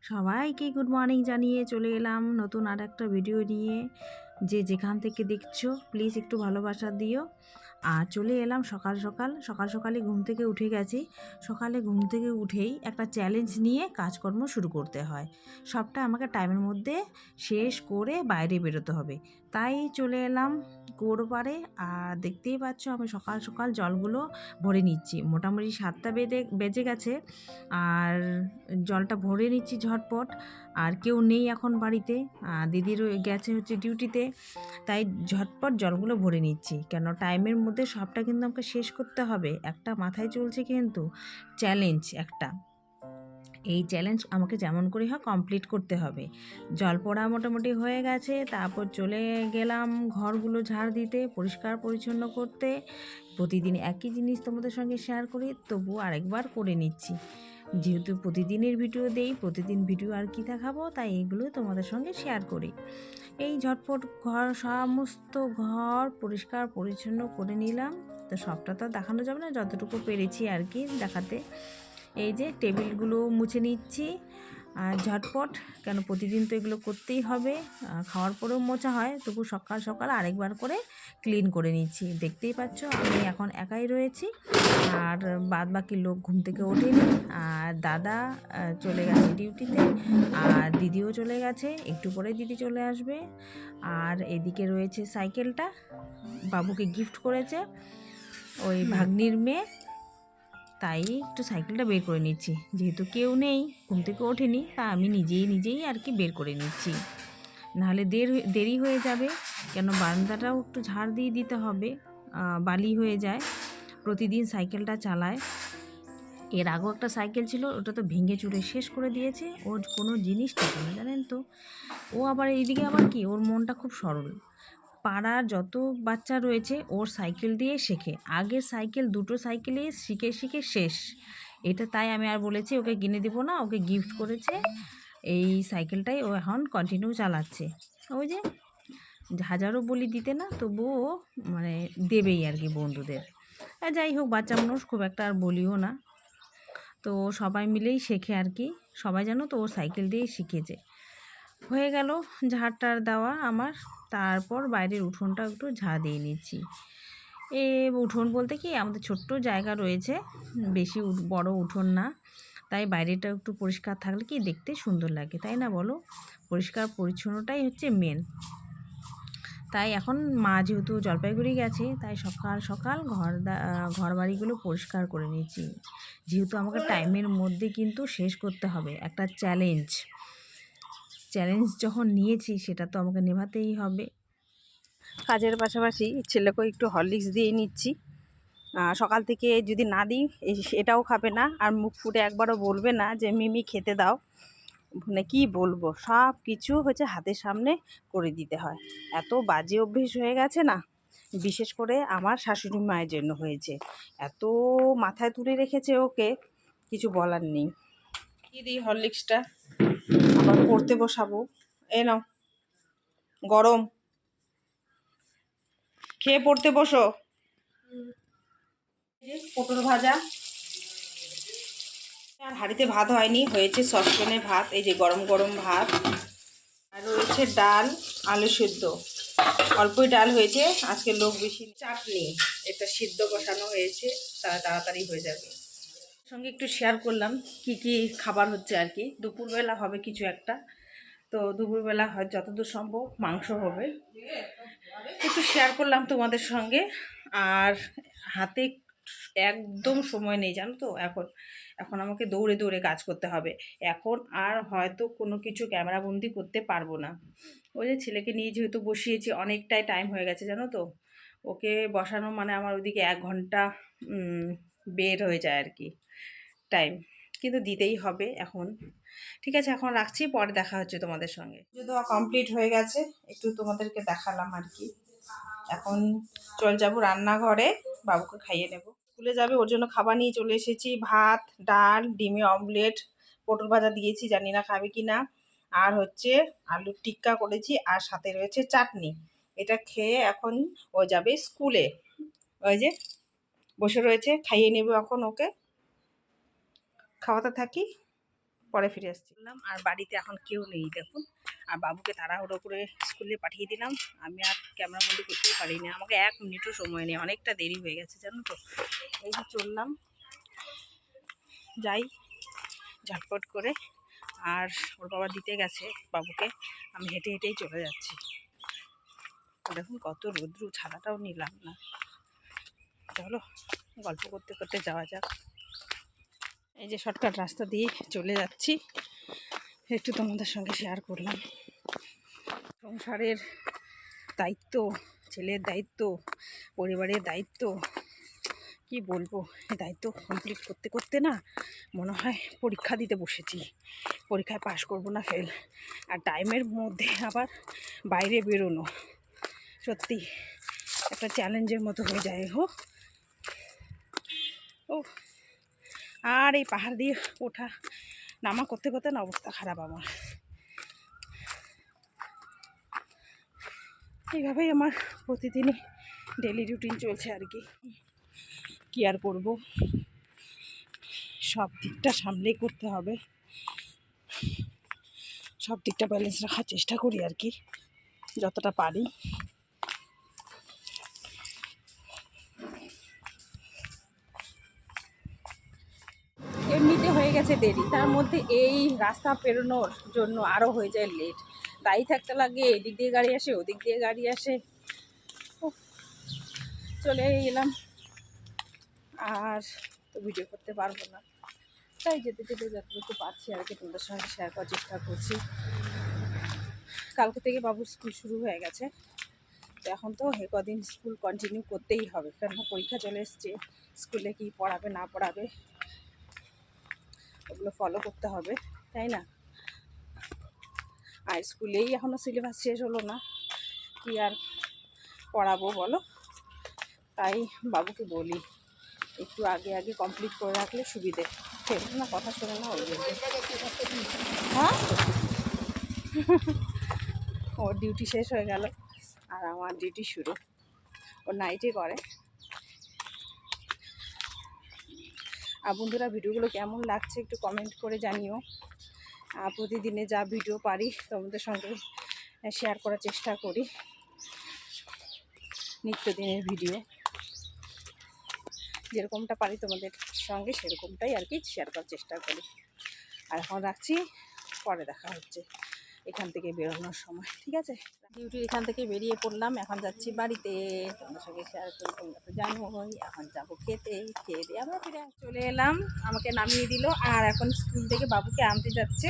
সবাইকে good morning জানিয়ে চলে এলাম নতুন আর একটা ভিডিও নিয়ে। যে যেখান থেকে দেখছো প্লিজ একটু ভালোবাসা দিও। আর চলে এলাম সকালে ঘুম থেকে উঠে গেছি। সকালে ঘুম থেকে উঠেই একটা চ্যালেঞ্জ নিয়ে কাজকর্ম শুরু করতে হয়। সবটা আমাকে টাইমের মধ্যে শেষ করে বাইরে বেরোতে হবে। তাই চলে এলাম কুয়োর পাড়ে। আর দেখতেই পাচ্ছ আমি সকাল সকাল জলগুলো ভরে নিচ্ছি। মোটামুটি 7টা বেজে গেছে। আর জলটা ভরে নিচ্ছি ঝটপট। আর কেউ নেই এখন বাড়িতে, দিদির গেছে হচ্ছে ডিউটিতে। তাই ঝটপট জলগুলো ভরে নিচ্ছি, কেন টাইমের মধ্যে সবটা কিন্তু আমাকে শেষ করতে হবে। একটা মাথায় চলছে কিন্তু চ্যালেঞ্জ একটা। এই চ্যালেঞ্জ আমাকে যেমন করে হয় কমপ্লিট করতে হবে। জল পড়া মোটামুটি হয়ে গেছে, তারপর চলে গেলাম ঘরগুলো ঝাড় দিতে, পরিষ্কার পরিচ্ছন্ন করতে। প্রতিদিন একই জিনিস তোমাদের সঙ্গে শেয়ার করি, তবু আরেকবার করে নিচ্ছি। যেহেতু প্রতিদিনের ভিডিও দেই, প্রতিদিন ভিডিও আর কি দেখাবো, তাই এগুলো তোমাদের সঙ্গে শেয়ার করি। এই ঝটপট সমস্ত ঘর পরিষ্কার পরিচ্ছন্ন করে নিলাম। তো সবটা তো দেখানো যাবে না, যতটুকু পেরেছি আর কি দেখাতে। এই যে টেবিলগুলো মুছে নিচ্ছি আর ঝটপট, কেন প্রতিদিন তো এগুলো করতেই হবে। খাওয়ার পরেও মোছা হয়, তবু সকাল সকাল আরেকবার করে ক্লিন করে নিচ্ছি। দেখতেই পাচ্ছ আমি এখন একাই রয়েছি, আর বাদ বাকি লোক ঘুম থেকে ওঠেনি। আর দাদা চলে গেছে ডিউটিতে, আর দিদিও চলে গেছে, একটু পরে দিদি চলে আসবে। আর এদিকে রয়েছে সাইকেলটা, বাবুকে গিফট করেছে ওই ভাগ্নির মেয়ে, তাই একটু সাইকেলটা বের করে নিচ্ছি। যেহেতু কেউ নেই, ঘুম থেকে ওঠেনি, তা আমি নিজেই আর কি বের করে নিচ্ছি, নাহলে দেরি হয়ে যাবে। কেন বারান্দাটাও একটু ঝাড় দিয়ে দিতে হবে, বালি হয়ে যায়। প্রতিদিন সাইকেলটা চালায়। এর আগেও একটা সাইকেল ছিল, ওটা তো ভেঙে চুরে শেষ করে দিয়েছে। ওর কোনো জিনিস থাকে না জানেন তো। ও আবার এইদিকে আবার কি, ওর মনটা খুব সরল। পাড়ার যত বাচ্চা রয়েছে ওর সাইকেল দিয়ে শেখে। আগের সাইকেল দুটো সাইকেলেই শিখে শিখে শেষ। এটা তাই আমি আর বলেছি ওকে কিনে দেবো না, ওকে গিফট করেছে এই সাইকেলটাই ও এখন কন্টিনিউ চালাচ্ছে। ওই যে হাজারও বলি দিতে না, তবুও মানে দেবেই আর কি বন্ধুদের। যাই হোক, বাচ্চা মানুষ খুব একটা আর বলিও না। তো সবাই মিলেই শেখে আর কি। সবাই জানো তো ও সাইকেল দিয়েই শিখেছে। হয়ে গেল ঝাড়টার দেওয়া আমার। তারপর বাইরের উঠোনটা একটু ঝাড় দিয়ে নিচ্ছি। উঠোন বলতে কি, আমাদের ছোট্ট জায়গা রয়েছে, বেশি বড় উঠোন না। তাই বাইরেটা একটু পরিষ্কার থাকলে কি দেখতে সুন্দর লাগে, তাই না বলো? পরিষ্কার পরিচ্ছন্নটাই হচ্ছে মেন। তাই এখন মা যেহেতু জলপাইগুড়ি গেছে, তাই সকাল সকাল ঘর বাড়িগুলো পরিষ্কার করে নিচ্ছি। যেহেতু আমাকে টাইমের মধ্যে কিন্তু শেষ করতে হবে, একটা চ্যালেঞ্জ যখন নিয়েছি সেটা তো আমাকে নেভাতেই হবে। কাজের পাশাপাশি ছেলেকেও একটু হরলিক্স দিয়ে নিচ্ছি। সকাল থেকে যদি না দিই এটাও খাবে না, আর মুখ ফুটে একবারও বলবে না যে মিমি খেতে দাও। মানে কী বলবো, সব কিছু হচ্ছে হাতের সামনে করে দিতে হয়। এত বাজে অভ্যেস হয়ে গেছে না, বিশেষ করে আমার শাশুড়ি মায়ের জন্য হয়েছে। এত মাথায় তুলে রেখেছে ওকে, কিছু বলার নেই। কী দিই হরলিক্সটা, আবার পড়তে বসাবো। এ নাও, গরম, খেয়ে পড়তে বসো। পটল ভাজা, আর হাঁড়িতে ভাত হয়নি, হয়েছে সসপ্যানে ভাত। এই যে গরম গরম ভাত, আর রয়েছে ডাল, আলু সিদ্ধ। অল্পই ডাল হয়েছে, আজকে লোক বেশি। চাটনি, এটা সিদ্ধ বসানো হয়েছে, তাড়াতাড়ি হয়ে যাবে। সঙ্গে একটু শেয়ার করলাম কি কি খাবার হচ্ছে আর কি। দুপুরবেলা হবে কিছু একটা, তো দুপুরবেলা হয় যতদূর সম্ভব মাংস হবে, একটু শেয়ার করলাম তোমাদের সঙ্গে। আর হাতে একদম সময় নেই জানো তো, এখন আমাকে দৌড়ে দৌড়ে কাজ করতে হবে। এখন আর হয়তো কোনো কিছু ক্যামেরাবন্দি করতে পারবো না। ওই যে ছেলেকে নিয়ে যেহেতু বসিয়েছি, অনেকটাই টাইম হয়ে গেছে জানো তো। ওকে বসানো মানে আমার ওদিকে 1 ঘন্টা বের হয়ে যায় আর কি টাইম, কিন্তু দিতেই হবে এখন। ঠিক আছে, এখন রাখছি, পরে দেখা হচ্ছে তোমাদের সঙ্গে। পুজো দেওয়া কমপ্লিট হয়ে গেছে, একটু তোমাদেরকে দেখালাম আর কি। এখন চল যাবো রান্নাঘরে, বাবুকে খাইয়ে নেব। স্কুলে যাবে, ওর জন্য খাবার নিয়ে চলে এসেছি। ভাত, ডাল, ডিমে অমলেট, পটল ভাজা দিয়েছি, জানি না খাবে কি না। আর হচ্ছে আলুর টিক্কা করেছি, আর সাথে রয়েছে চাটনি। এটা খেয়ে এখন ও যাবে স্কুলে। ওই যে বসে রয়েছে, খাইয়ে নেব এখন ওকে। খাওয়াতে থাকি। পরে ফিরে আসছি বললাম। আর বাড়িতে এখন কেউ নেই দেখুন। আর বাবুকে তাড়াহুড়ো করে স্কুলে পাঠিয়ে দিলাম। আমি আর ক্যামেরা বন্দি করতেই পারিনি, আমাকে 1 মিনিটও সময় নেই, অনেকটা দেরি হয়ে গেছে জানো তো। এই যে চললাম, যাই ঝটপট করে। আর ওর বাবা দিতে গেছে বাবুকে, আমি হেঁটে হেঁটেই চলে যাচ্ছি। দেখুন কত রৌদ্র, ছাতাটাও নিলাম না। চলো গল্প করতে করতে যাওয়া যাক। এই যে শর্টকাট রাস্তা দিয়ে চলে যাচ্ছি, একটু তোমাদের সঙ্গে শেয়ার করলাম। সংসারের দায়িত্ব, ছেলের দায়িত্ব, পরিবারের দায়িত্ব, কি বলবো, এই দায়িত্ব কমপ্লিট করতে করতে না মনে হয় পরীক্ষা দিতে বসেছি, পরীক্ষায় পাশ করব না ফেল। আর টাইমের মধ্যে আবার বাইরে বেরোনো সত্যি একটা চ্যালেঞ্জের মতো হয়ে যায়। ও আর এই পাহাড় দিয়ে ওঠা নামা করতে করতে না অবস্থা খারাপ আমার। এইভাবেই আমার প্রতিদিনই ডেলি রুটিন চলছে আর কি আর করবো, সব দিকটা সামলেই করতে হবে, সব দিকটা ব্যালেন্স রাখার চেষ্টা করি আর কি যতটা পারি। এমনিতে হয়ে গেছে দেরি, তার মধ্যে এই রাস্তা পেরোনোর জন্য আরও হয়ে যায় লেট। দাঁড়িয়ে থাকতে লাগে, এদিক দিয়ে গাড়ি আসে, ওদিক দিয়ে গাড়ি আসে, চলে এলাম। আর তো ভিডিও করতে পারবো না, তাই যেতে যেতে যতটুকু পারছি আর কি তোমাদের সঙ্গে শেয়ার করার চেষ্টা করছি। কালকে থেকে বাবুর স্কুল শুরু হয়ে গেছে, তো এখন তো কদিন স্কুল কন্টিনিউ করতেই হবে, কারণ পরীক্ষা চলে এসছে। স্কুলে কি পড়াবে না পড়াবে ওগুলো ফলো করতে হবে, তাই না? আর স্কুলেই এখনও সিলেবাস শেষ হলো না, কি আর পড়াবো বলো। তাই বাবুকে বলি একটু আগে আগে কমপ্লিট করে রাখলে সুবিধে। ফেলবে না, কথা শোনে না ওই জন্য। হ্যাঁ ওর ডিউটি শেষ হয়ে গেল আর আমার ডিউটি শুরু, ও নাইটে করে। আর বন্ধুরা ভিডিওগুলো কেমন লাগছে একটু কমেন্ট করে জানিও। প্রতিদিনে যা ভিডিও পারি তোমাদের সঙ্গে শেয়ার করার চেষ্টা করি, নিত্যদিনের ভিডিও যেরকমটা পারি তোমাদের সঙ্গে সেরকমটাই আর কি শেয়ার করার চেষ্টা করি। আর এখন রাখছি, পরে দেখা হচ্ছে এখান থেকে বেরোনোর সময়, ঠিক আছে? ডিউটির এখান থেকে বেরিয়ে পড়লাম, এখন যাচ্ছি বাড়িতে, তোমাদের সঙ্গে শেয়ার করি, তোমরা তো জানোই। এখন যাবো খেতে, খেয়ে দিয়ে আমরা ফিরে চলে এলাম, আমাকে নামিয়ে দিল। আর এখন স্কুল থেকে বাবুকে আনতে যাচ্ছে,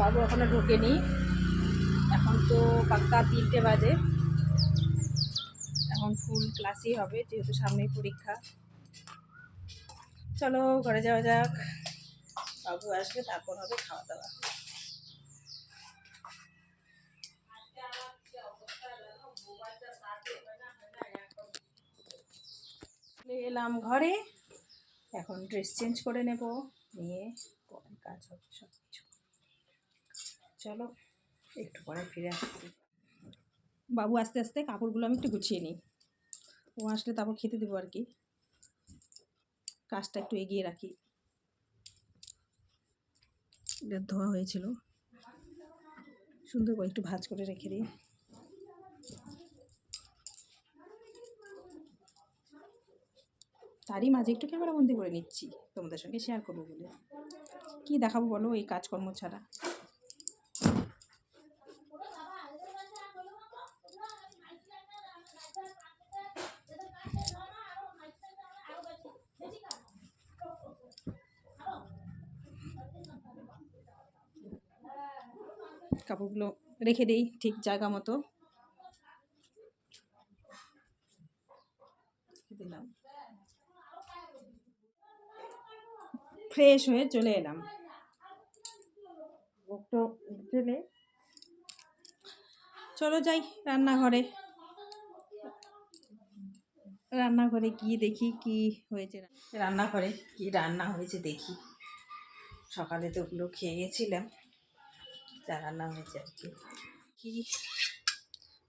বাবু এখনও ঢোকেনি, এখন তো পাক্কা 3টে বাজে, এখন ফুল ক্লাসই হবে যেহেতু সামনেই পরীক্ষা। চলো ঘরে যাওয়া যাক, বাবু আসবে তারপর হবে খাওয়া দাওয়া। এলাম ঘরে, এখন ড্রেস চেঞ্জ করে নেব, নিয়ে পরে কাজ হবে সব কিছু। চলো একটু পরে ফিরে আসছি। বাবু আস্তে আস্তে কাপড়গুলো আমি একটু গুছিয়ে নিই, ও আসলে তারপর খেতে দেবো আর কি, কাজটা একটু এগিয়ে রাখি। এটা ধোয়া হয়েছিল, সুন্দর করে একটু ভাঁজ করে রেখে দিই। তারই মাঝে একটু ক্যামেরা বন্দি করে নিচ্ছি তোমাদের সঙ্গে শেয়ার করবো বলে। কি দেখাবো বলো এই কাজকর্ম ছাড়া? কাপড়গুলো রেখে দিই ঠিক জায়গা মতো, দিলাম, ফ্রেশ হয়ে চলে এলাম। চলো যাই রান্নাঘরে, রান্নাঘরে গিয়ে দেখি কি হয়েছে, রান্নাঘরে কি রান্না হয়েছে দেখি। সকালে তো ওগুলো খেয়ে গেছিলাম, যা রান্না হয়েছে আর কি।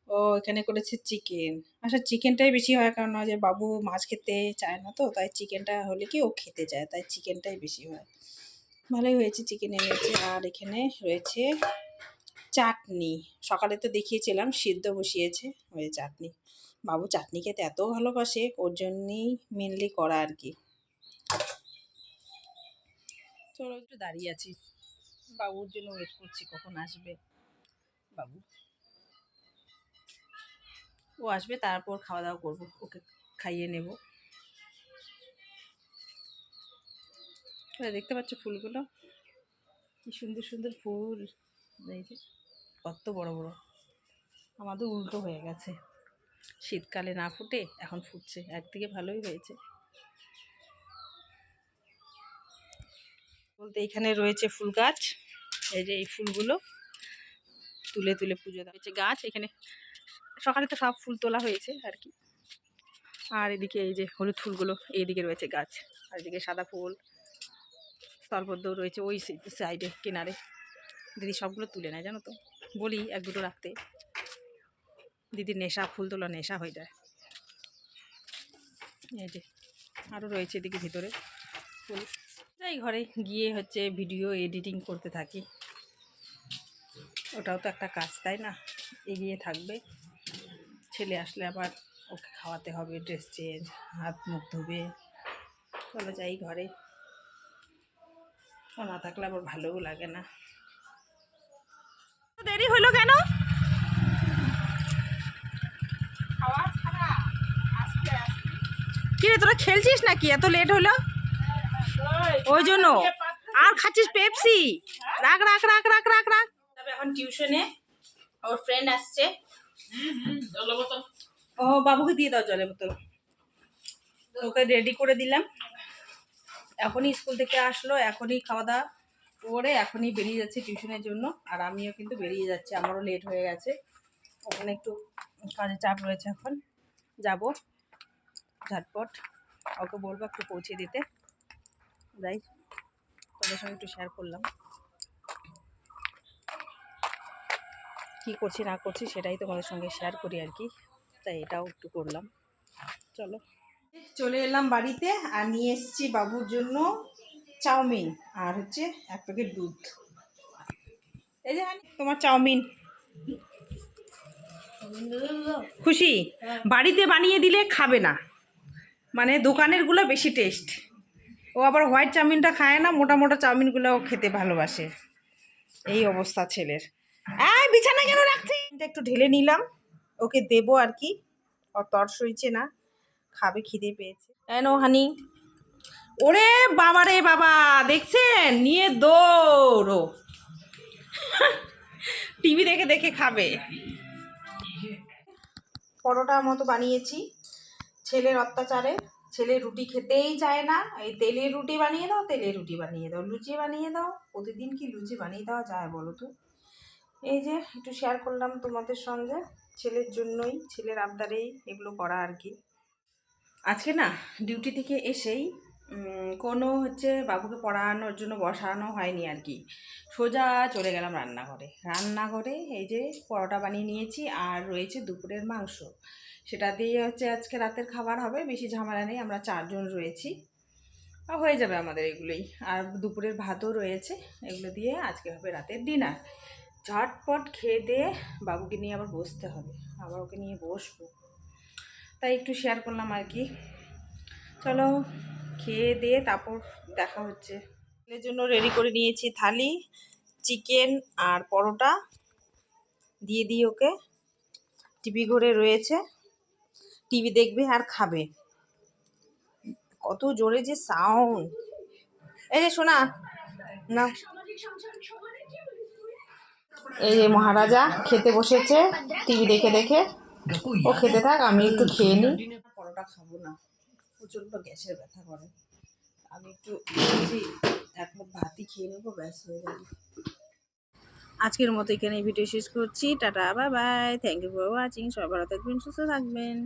ও এখানে করেছে চিকেন, আচ্ছা চিকেনটাই বেশি হয়, কারণ যে বাবু মাছ খেতে চায় না, তো তাই চিকেনটা হলে কি ও খেতে চায়, তাই চিকেনটাই বেশি হয়। ভালোই হয়েছে, চিকেন এনেছে। আর এখানে রয়েছে চাটনি, সকালে তো দেখিয়েছিলাম সিদ্ধ বসিয়েছে, ওই চাটনি। বাবু চাটনি খেতে এত ভালোবাসে, ওর জন্যেই মেনলি করা আর কি। চলো একটু দাঁড়িয়ে আছি, বাবুর জন্য ওয়েট করছি কখন আসবে বাবু। ও আসবে তারপর খাওয়া দাওয়া করবো, ওকে খাইয়ে নেব। দেখতে পাচ্ছ ফুলগুলো কি সুন্দর সুন্দর ফুল, এই যে কত বড় বড়। আমাদের উল্টো হয়ে গেছে, শীতকালে না ফুটে এখন ফুটছে, একদিকে ভালোই হয়েছে বলতে। এখানে রয়েছে ফুল গাছ, এই যে এই ফুলগুলো তুলে তুলে পুজো দেওয়া হয়েছে। গাছ এখানে সকালে তো সব ফুল তোলা হয়েছে আর কি। আর এদিকে এই যে হলুদ ফুলগুলো এইদিকে রয়েছে গাছ, আর এদিকে সাদা ফুল স্থলপদ্ম রয়েছে ওই সাইডে কিনারে। দিদি সবগুলো তুলে নেয় জানো তো, বলি এক দুটো রাখতে, দিদির নেশা, ফুল তোলা নেশা হয়ে যায়। এই যে আরও রয়েছে এদিকে ভিতরে ফুল। যাই ঘরে গিয়ে হচ্ছে ভিডিও এডিটিং করতে থাকি, ওটাও তো একটা কাজ তাই না, এগিয়ে থাকবে। ছেলে আসলে আবার ওকে খাওয়াতে হবে, ড্রেস চেঞ্জ, হাত মুখ ধুবে। চলো যাই ঘরে, ও না থাকলে আবার ভালোও লাগে না। দেরি হলো কেন? কি রে তোরা খেলছিস নাকি, এত লেট হলো? ওই জন্য আর খাচ্ছিস পেপসি? রাখ রাখ রাখ রাখ রাখ রাখ। তবে এখন টিউশনে ওর ফ্রেন্ড আসছে। ও বাবুকে দিয়ে দাও জলের বোতল। ওকে রেডি করে দিলাম, এখনই স্কুল থেকে আসলো, এখনই খাওয়া দাওয়া করে এখনই বেরিয়ে যাচ্ছে টিউশনের জন্য। আর আমিও কিন্তু বেরিয়ে যাচ্ছি, আমারও লেট হয়ে গেছে, ওখানে একটু কাজের চাপ রয়েছে। এখন যাব ঝটপট, ওকে বলবো একটু পৌঁছে দিতে। যাই, তোমাদের সঙ্গে একটু শেয়ার করলাম কী করছি না করছি, সেটাই তোমাদের সঙ্গে শেয়ার করি আর কি, তাই এটাও একটু করলাম। চলো চলে এলাম বাড়িতে, আর নিয়ে এসেছি বাবুর জন্য চাউমিন আর হচ্ছে এক প্যাকেট দুধ। এই যে তোমার চাউমিন, খুশি? বাড়িতে বানিয়ে দিলে খাবে না, মানে দোকানেরগুলো বেশি টেস্ট। ও আবার হোয়াইট চাউমিনটা খায় না, মোটা মোটা চাউমিনগুলো ও খেতে ভালোবাসে। এই অবস্থা ছেলের। বিছানা কেন রাখছি? একটু ঢেলে নিলাম, ওকে দেবো আর কি, ও তর সইছে না, খাবে, খিদে পেয়েছে। এনো হানি। ওরে বাবা রে বাবা, দেখছেন নিয়ে দৌড়ো, টিভি দেখে দেখে খাবে। পরোটার মতো বানিয়েছি, ছেলের অত্যাচারে ছেলে রুটি খেতেই চায় না। এই তেলের রুটি বানিয়ে দাও, তেলের রুটি বানিয়ে দাও, লুচি বানিয়ে দাও। প্রতিদিন কি লুচি বানিয়ে দেওয়া যায় বলো তো? এই যে একটু শেয়ার করলাম তোমাদের সঙ্গে, ছেলের জন্যই, ছেলের আবদারেই এগুলো করা আর কি। আজকে না ডিউটি থেকে এসেই কোনো হচ্ছে বাবুকে পড়ানোর জন্য বসানো হয়নি আর কি, সোজা চলে গেলাম রান্নাঘরে। এই যে পরোটা বানিয়ে নিয়েছি, আর রয়েছে দুপুরের মাংস, সেটা দিয়ে হচ্ছে আজকে রাতের খাবার হবে। বেশি ঝামেলা নেই, আমরা 4 জন রয়েছি, হয়ে যাবে আমাদের এগুলোই। আর দুপুরের ভাতও রয়েছে, এগুলো দিয়ে আজকে হবে রাতের ডিনার। ঝটপট খেয়ে দিয়ে বাবুকে নিয়ে আবার বসতে হবে, আবার ওকে নিয়ে বসবো, তাই একটু শেয়ার করলাম আর কি। চলো খেয়ে দিয়ে তারপর দেখা হচ্ছে। এর জন্য রেডি করে নিয়েছি থালি, চিকেন আর পরোটা দিয়ে দিই ওকে। টিভি ঘরে রয়েছে, টিভি দেখবে আর খাবে। কত জোরে যে সাউন্ড! এই যে শোনা না, এই যে মহারাজা খেতে বসেছে টিভি দেখে দেখে। ও খেতে থাক, আমি একটু খেয়ে নিই। পরোটা খাবো না, প্রচণ্ড গ্যাসের ব্যথা করে। আমি একটু এক মুঠ ভাতই খেয়ে নেবো, ব্যাস হয়ে যাবে। আজকের মতো এখানে ভিডিও শেষ করছি, tata bye bye, thank you for watching. সবাই ভালো থাকবেন, সুস্থ থাকবেন।